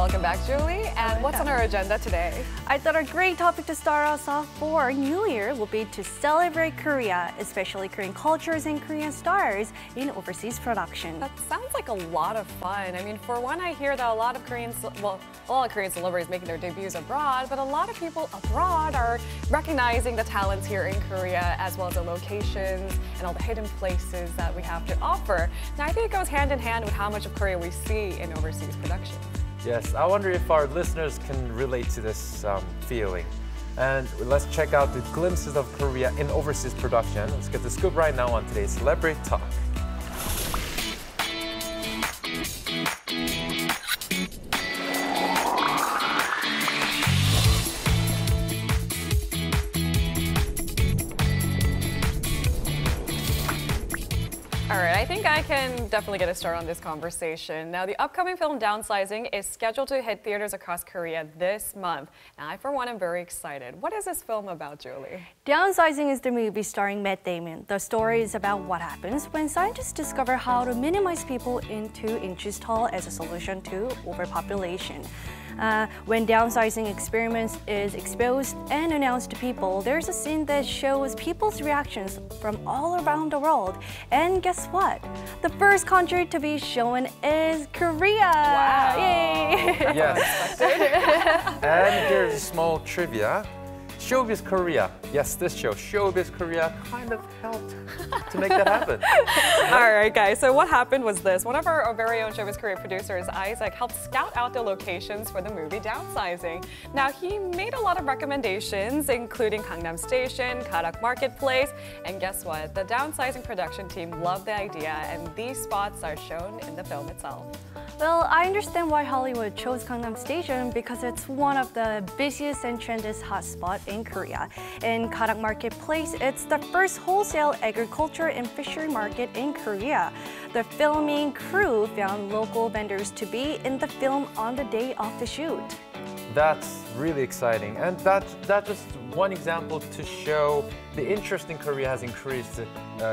Welcome back, Julie. And what's on our agenda today? I thought a great topic to start us off for New Year will be to celebrate Korea, especially Korean cultures and Korean stars in overseas production. That sounds like a lot of fun. I mean, for one, I hear that a lot of Korean celebrities making their debuts abroad, but a lot of people abroad are recognizing the talents here in Korea, as well as the locations and all the hidden places that we have to offer. Now, I think it goes hand in hand with how much of Korea we see in overseas production. Yes, I wonder if our listeners can relate to this feeling. And let's check out the glimpses of Korea in overseas production. Let's get the scoop right now on today's Celebrity Talk. All right, I think I can definitely get a start on this conversation. Now, the upcoming film Downsizing is scheduled to hit theaters across Korea this month. Now, I, for one, am very excited. What is this film about, Julie? Downsizing is the movie starring Matt Damon. The story is about what happens when scientists discover how to minimize people into inches tall as a solution to overpopulation. When downsizing experiments is exposed and announced to people, there's a scene that shows people's reactions from all around the world. And guess what? The first country to be shown is Korea! Wow! Yay! Yes. And here's a small trivia. Showbiz Korea, yes, this show, Showbiz Korea, kind of helped to make that happen. All right, guys, so what happened was this. One of our very own Showbiz Korea producers, Isaac, helped scout out the locations for the movie Downsizing. Now, he made a lot of recommendations, including Gangnam Station, Garak Marketplace, and guess what? The Downsizing production team loved the idea, and these spots are shown in the film itself. Well, I understand why Hollywood chose Gangnam Station because it's one of the busiest and trendiest hotspots in Korea. In Garak Marketplace, it's the first wholesale agriculture and fishery market in Korea. The filming crew found local vendors to be in the film on the day of the shoot. That's really exciting, and that's just one example to show the interest in Korea has increased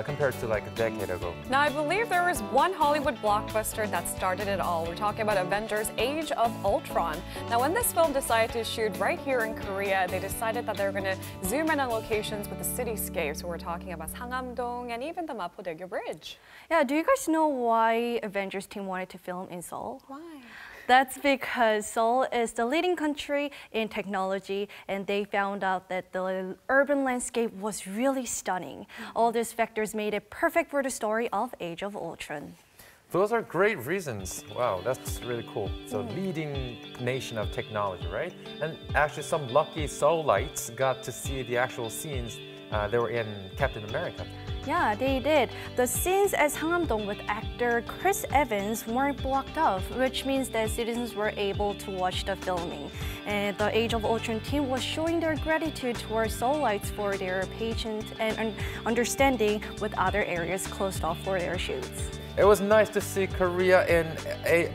compared to like a decade ago. Now, I believe there was one Hollywood blockbuster that started it all. We're talking about Avengers: Age of Ultron. Now, when this film decided to shoot right here in Korea, they decided that they were going to zoom in on locations with the cityscapes. So we're talking about Sangam-dong and even the Mapodaegyo Bridge. Yeah, do you guys know why Avengers team wanted to film in Seoul? Why? That's because Seoul is the leading country in technology, and they found out that the urban landscape was really stunning. All these factors made it perfect for the story of Age of Ultron. Those are great reasons. Wow, that's really cool. So leading nation of technology, right? And actually some lucky Seoulites got to see the actual scenes they were in Captain America. Yeah, they did. The scenes at Sangam-dong with actor Chris Evans weren't blocked off, which means that citizens were able to watch the filming. And the Age of Ultron team was showing their gratitude towards Seoulites for their patience and understanding with other areas closed off for their shoots. It was nice to see Korea in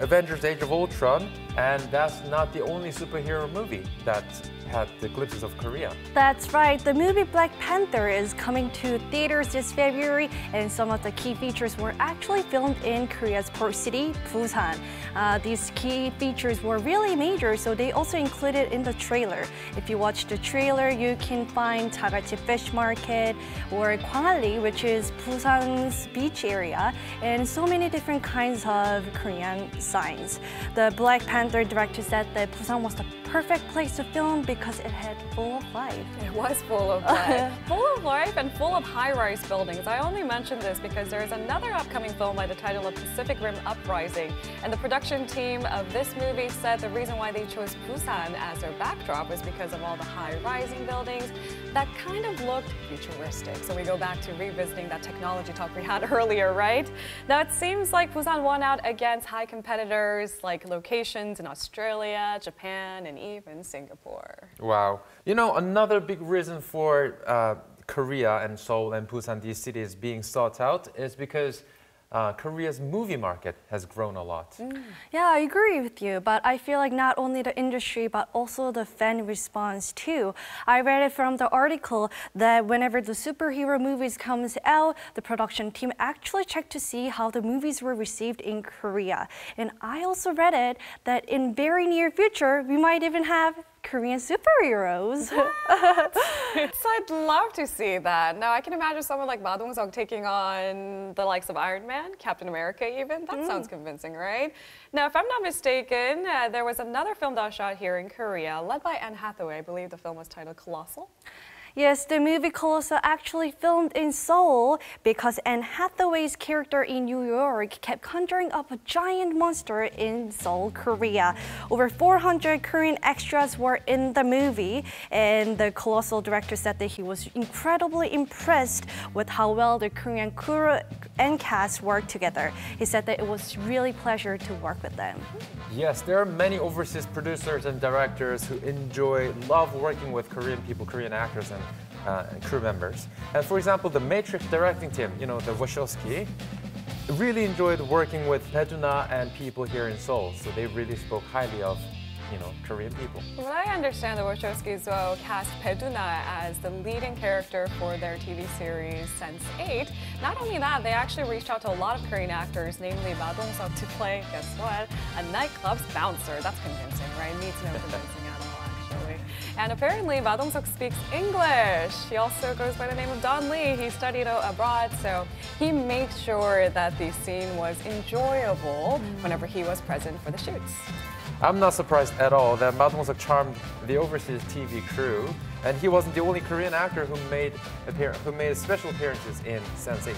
Avengers: Age of Ultron, and that's not the only superhero movie that had the glimpses of Korea. That's right. The movie Black Panther is coming to theaters this February, and some of the key features were actually filmed in Korea's port city, Busan. These key features were really major, so they also included in the trailer. If you watch the trailer, you can find Tagachi Fish Market or Gwangalli, which is Busan's beach area, and so many different kinds of Korean signs. The Black Panther director said that Busan was the perfect place to film because it had full of life. It was full of life. Full of life and full of high-rise buildings. I only mention this because there is another upcoming film by the title of Pacific Rim Uprising. And the production team of this movie said the reason why they chose Busan as their backdrop was because of all the high-rising buildings that kind of looked futuristic. So we go back to revisiting that technology talk we had earlier, right? Now it seems like Busan won out against high competitors like locations in Australia, Japan, and even Singapore. Wow. You know, another big reason for Korea and Seoul and Busan, these cities being sought out, is because Korea's movie market has grown a lot. Yeah, I agree with you, but I feel like not only the industry, but also the fan response too. I read it from the article that whenever the superhero movies comes out, the production team actually checked to see how the movies were received in Korea. And I also read it that in very near future, we might even have Korean superheroes. So I'd love to see that. Now I can imagine someone like Ma Dong-seok taking on the likes of Iron Man, Captain America even. That sounds convincing, right? Now, if I'm not mistaken, there was another film that was shot here in Korea, led by Anne Hathaway. I believe the film was titled Colossal. Yes, the movie Colossal actually filmed in Seoul because Anne Hathaway's character in New York kept conjuring up a giant monster in Seoul, Korea. Over 400 Korean extras were in the movie, and the Colossal director said that he was incredibly impressed with how well the Korean crew and cast worked together. He said that it was really a pleasure to work with them. Yes, there are many overseas producers and directors who love working with Korean people, Korean actors and crew members. And for example, the Matrix directing team, the Wachowski, really enjoyed working with Bae-duna and people here in Seoul. So they really spoke highly of, Korean people. Well, I understand the Wachowskis cast Bae-duna as the leading character for their TV series Sense8. Not only that, they actually reached out to a lot of Korean actors, namely Ma Dong-seok, to play, guess what, a nightclub's bouncer. That's convincing, right? Needs no convincing at all, actually. And apparently, Ma Dong-seok speaks English. He also goes by the name of Don Lee. He studied abroad, so he made sure that the scene was enjoyable whenever he was present for the shoots. I'm not surprised at all that Ma Dong-seok charmed the overseas TV crew, and he wasn't the only Korean actor who made special appearances in Sense8.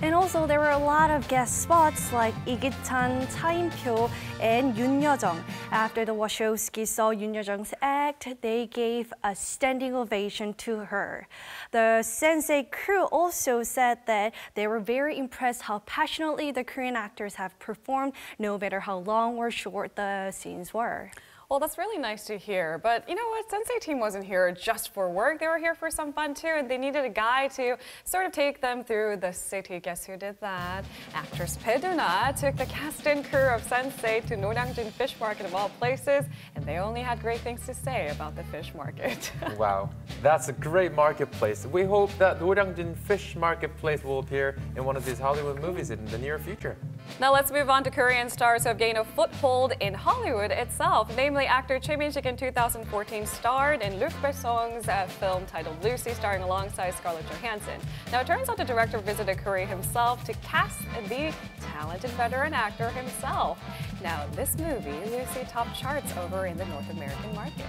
And also, there were a lot of guest spots like Lee Gi-chan, Cha In-pyo, and Yoon Yo-jung. After the Wachowskis saw Yoon Yo-jung's act, they gave a standing ovation to her. The Sense8 crew also said that they were very impressed how passionately the Korean actors have performed, no matter how long or short the scenes were. Well, that's really nice to hear. But you know what? Sense8 team wasn't here just for work. They were here for some fun too, and they needed a guy to sort of take them through the city. Guess who did that? Actress Bae-duna took the cast and crew of Sense8 to Noryangjin Fish Market of all places, and they only had great things to say about the fish market. Wow, that's a great marketplace. We hope that Noryangjin Fish Marketplace will appear in one of these Hollywood movies in the near future. Now let's move on to Korean stars who have gained a foothold in Hollywood itself. Namely, actor Choi Min-sik in 2014 starred in Luc Besson's film titled Lucy, starring alongside Scarlett Johansson. Now it turns out the director visited Korea himself to cast the talented veteran actor himself. Now this movie, Lucy, topped charts over in the North American market.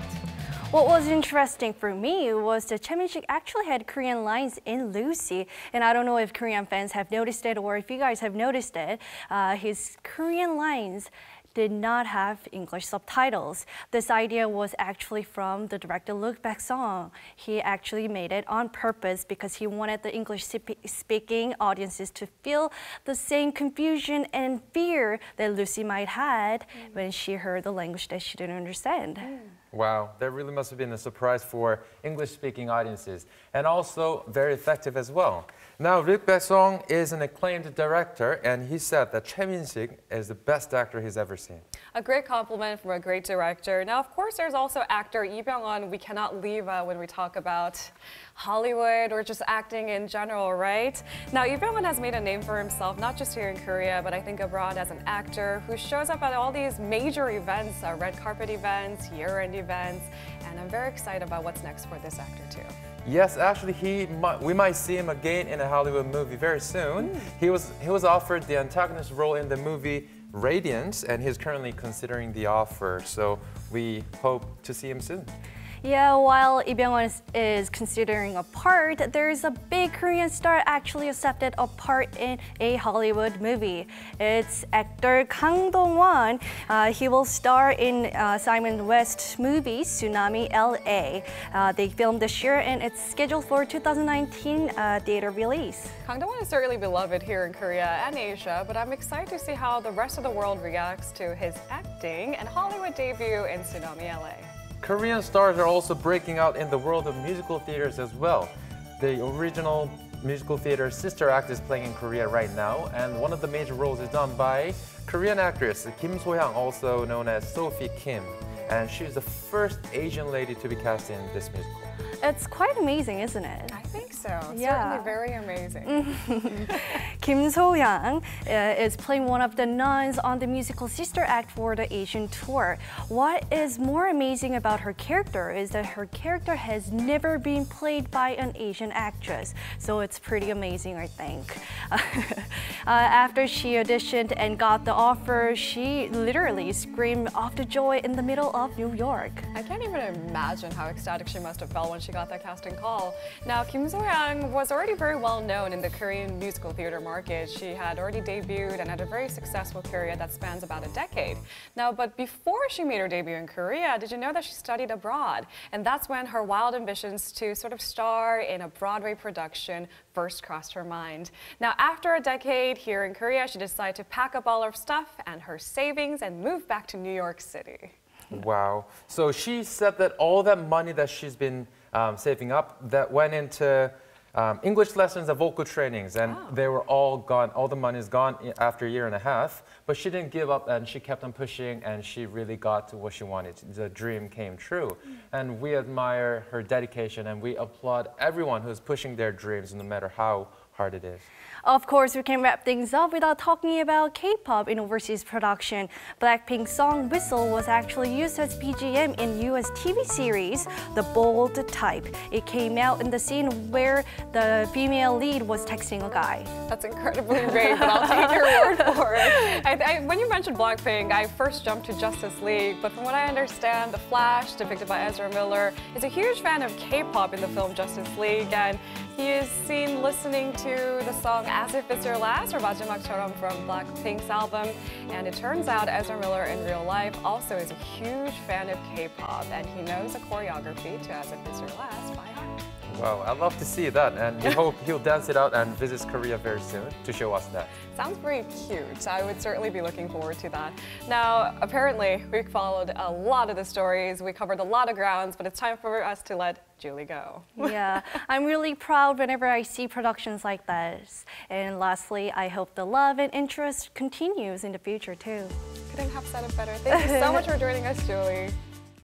What was interesting for me was that Choi Min-sik actually had Korean lines in Lucy, and I don't know if Korean fans have noticed it or if you guys have noticed it. His Korean lines did not have English subtitles. This idea was actually from the director Luc Besson. He actually made it on purpose because he wanted the English-speaking audiences to feel the same confusion and fear that Lucy might had when she heard the language that she didn't understand. Wow, that really must have been a surprise for English-speaking audiences, and also very effective as well. Now, Luc Besson is an acclaimed director, and he said that Choi Min-sik is the best actor he's ever seen. A great compliment from a great director. Now, of course, there's also actor Lee Byung-hun we cannot leave when we talk about Hollywood or just acting in general, right? Now, Lee Byung-hun has made a name for himself, not just here in Korea, but I think abroad as an actor who shows up at all these major events, red carpet events, year-end events, and I'm very excited about what's next for this actor too. Yes, actually, we might see him again in a Hollywood movie very soon. He was offered the antagonist role in the movie Radiance, and he's currently considering the offer. So we hope to see him soon. Yeah, while Lee Byung-hun is considering a part, there's a big Korean star actually accepted a part in a Hollywood movie. It's actor Kang Dong-won. He will star in Simon West's movie Tsunami LA. They filmed this year and it's scheduled for 2019 theater release. Kang Dong-won is certainly beloved here in Korea and Asia, but I'm excited to see how the rest of the world reacts to his acting and Hollywood debut in Tsunami LA. Korean stars are also breaking out in the world of musical theaters as well. The original musical theater sister act is playing in Korea right now, and one of the major roles is done by Korean actress Kim So-hyang, also known as Sophie Kim, and she's the first Asian lady to be cast in this musical. It's quite amazing, isn't it? I think so. Yeah. Certainly very amazing. Kim So-hyang is playing one of the nuns on the musical sister act for the Asian tour. What is more amazing about her character is that her character has never been played by an Asian actress. So it's pretty amazing, I think. After she auditioned and got the offer, she literally screamed of the joy in the middle of New York. I can't even imagine how ecstatic she must have felt when she got that casting call. Now, Kim So-hyang was already very well known in the Korean musical theater market. She had already debuted and had a very successful career that spans about a decade. Now, but before she made her debut in Korea, did you know that she studied abroad? And that's when her wild ambitions to sort of star in a Broadway production first crossed her mind. Now, after a decade here in Korea, she decided to pack up all her stuff and her savings and move back to New York City. Wow. So she said that all that money that she's been saving up that went into English lessons and vocal trainings, and they were all gone. All the money is gone after a year and a half, but she didn't give up and she kept on pushing, and she really got to what she wanted. The dream came true. And we admire her dedication, and we applaud everyone who's pushing their dreams no matter how hard it is. Of course, we can wrap things up without talking about K-pop in overseas production. Blackpink's song Whistle was actually used as BGM in US TV series The Bold Type. It came out in the scene where the female lead was texting a guy. That's incredibly vague, but I'll take your word for it. When you mentioned Blackpink, I first jumped to Justice League, but from what I understand, The Flash, depicted by Ezra Miller, is a huge fan of K-pop in the film Justice League, and he is seen listening to the song As If It's Your Last, or 마지막처럼 from Blackpink's album. And it turns out Ezra Miller in real life also is a huge fan of K-pop, and he knows the choreography to As If It's Your Last by heart. Wow, I'd love to see that, and we hope he'll dance it out and visit Korea very soon to show us that. Sounds very cute. I would certainly be looking forward to that. Now, apparently, we followed a lot of the stories, we covered a lot of grounds, but it's time for us to let Julie go. Yeah, I'm really proud whenever I see productions like this. And lastly, I hope the love and interest continues in the future too. Couldn't have said it better. Thank you so much for joining us, Julie.